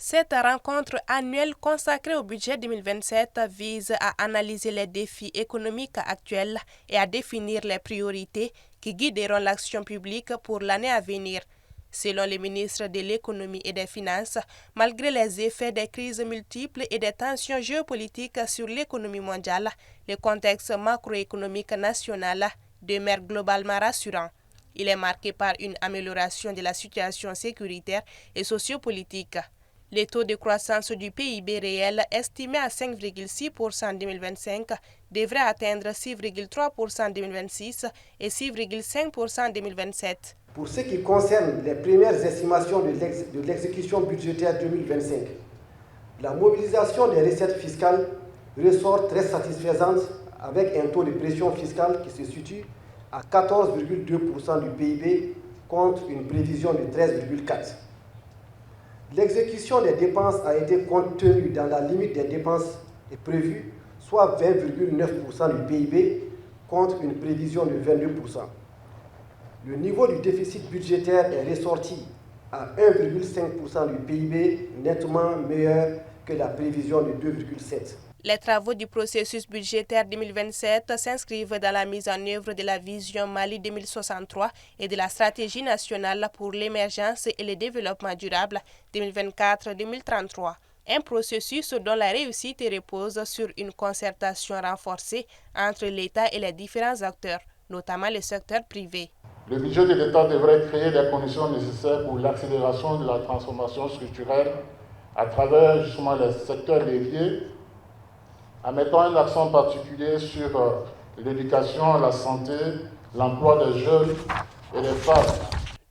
Cette rencontre annuelle consacrée au budget 2027 vise à analyser les défis économiques actuels et à définir les priorités qui guideront l'action publique pour l'année à venir. Selon le ministre de l'Économie et des Finances, malgré les effets des crises multiples et des tensions géopolitiques sur l'économie mondiale, le contexte macroéconomique national demeure globalement rassurant. Il est marqué par une amélioration de la situation sécuritaire et sociopolitique. Le taux de croissance du PIB réel, estimé à 5,6% en 2025, devrait atteindre 6,3% en 2026 et 6,5% en 2027. Pour ce qui concerne les premières estimations de l'exécution budgétaire 2025, la mobilisation des recettes fiscales ressort très satisfaisante avec un taux de pression fiscale qui se situe à 14,2% du PIB contre une prévision de 13,4%. L'exécution des dépenses a été contenue dans la limite des dépenses prévues, soit 20,9% du PIB contre une prévision de 22%. Le niveau du déficit budgétaire est ressorti à 1,5% du PIB, nettement meilleur que la prévision de 2,7%. Les travaux du processus budgétaire 2027 s'inscrivent dans la mise en œuvre de la vision Mali 2063 et de la stratégie nationale pour l'émergence et le développement durable 2024-2033. Un processus dont la réussite repose sur une concertation renforcée entre l'État et les différents acteurs, notamment le secteur privé. Le budget de l'État devrait créer les conditions nécessaires pour l'accélération de la transformation structurelle à travers justement les secteurs leviers, en mettant un accent particulier sur l'éducation, la santé, l'emploi des jeunes et des femmes.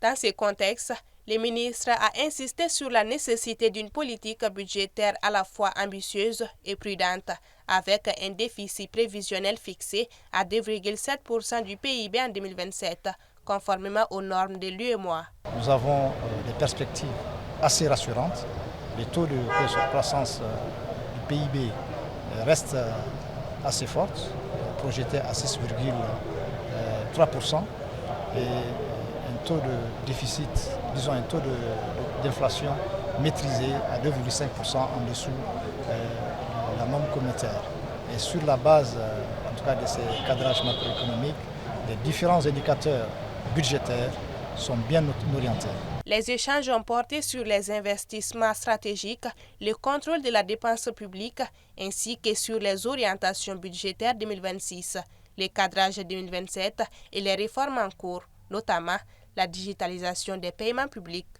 Dans ce contexte, le ministre a insisté sur la nécessité d'une politique budgétaire à la fois ambitieuse et prudente, avec un déficit prévisionnel fixé à 2,7% du PIB en 2027, conformément aux normes de l'UEMOA. Nous avons des perspectives assez rassurantes. Les taux de croissance du PIB reste assez forte, projeté à 6,3% et un taux de déficit, disons un taux d'inflation maîtrisé à 2,5% en dessous de la norme communautaire. Et sur la base, en tout cas, de ces cadrages macroéconomiques, les différents indicateurs budgétaires sont bien orientés. Les échanges ont porté sur les investissements stratégiques, le contrôle de la dépense publique ainsi que sur les orientations budgétaires 2026, le cadrage 2027 et les réformes en cours, notamment la digitalisation des paiements publics.